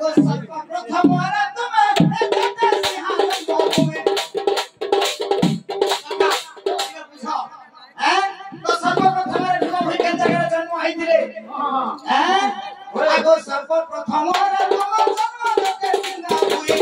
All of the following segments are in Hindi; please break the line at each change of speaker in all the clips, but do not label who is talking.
आगो सर्वप्रथम आरा तुमे एते सिंहासन बहुमे बुझो तो सर्वप्रथम आरा भीम भई के जगह जन्म आइथिले आगो सर्वप्रथम आरा तुमे सर्वलोके सिंहा हुई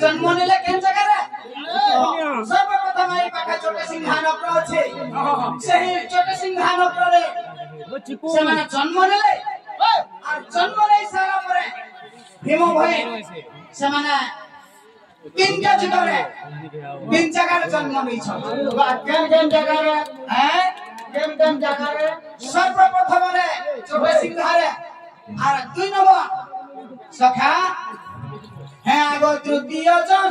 जन्म नेले के जगह रे सर्वप्रथम आई पाखा छोटे सिंहासन पर अछि सेही छोटे सिंहासन पर रे से माने जन्म नेले और जन्म नै सारा परे भीम भई से माने किन के जगह रे किन जगह रे जन्म नै छ केन जगह रे केन जगह रे सर्वप्रथम रे छोटे सिंहासन और 2 नंबर सखा है आगो तृतीय जन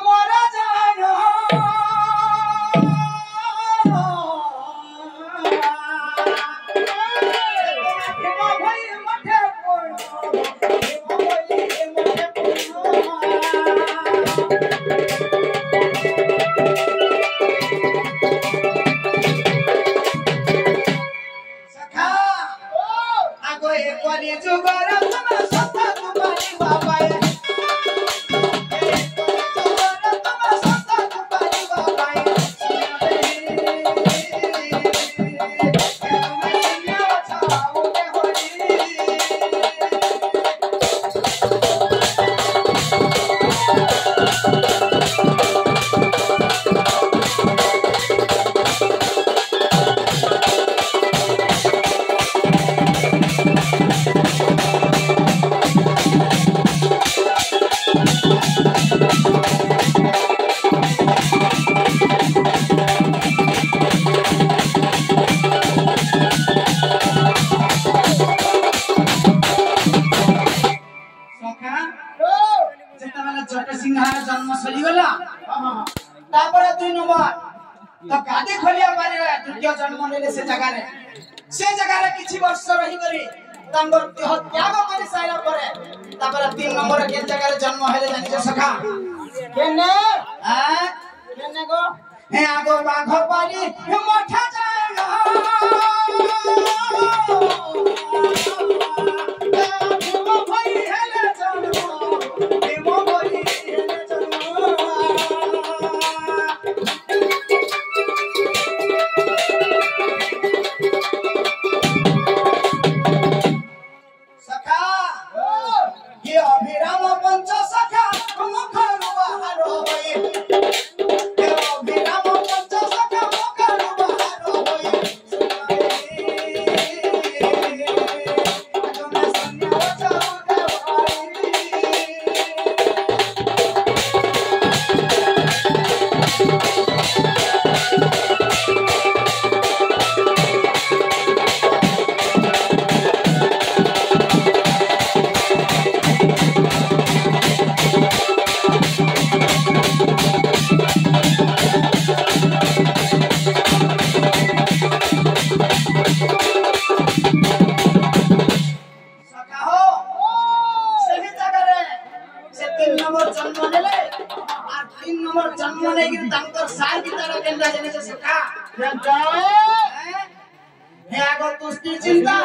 मोरा जानो भई मठे पड़ो सखा आगो एक वाली जुगार तुम सत्ता तुम्हारी बाबा जन्म सली गला तापर 2 नंबर तो गादी खोलिया पारे तृतीय जन्म नेले से जगह रे किछि वर्ष रही करी तांगर देह त्याग करी साइला परे तापर 3 नंबर के जगह रे जन्म हेले जानि जे सखा केने केने गो हे आगो बाघ पाली मोठा जाएगा भीम भई हेले जन्म भीम भई हेले जन्म सखा ये अभिराम पंच सखा मुख बाहर होई ये अभिराम पंच सखा मुख बाहर होई तुम सन्या जाओ जन्म नहीं कि तांकर सार की तरह केंद्र जने से सका हे आगो तुष्टि चिंता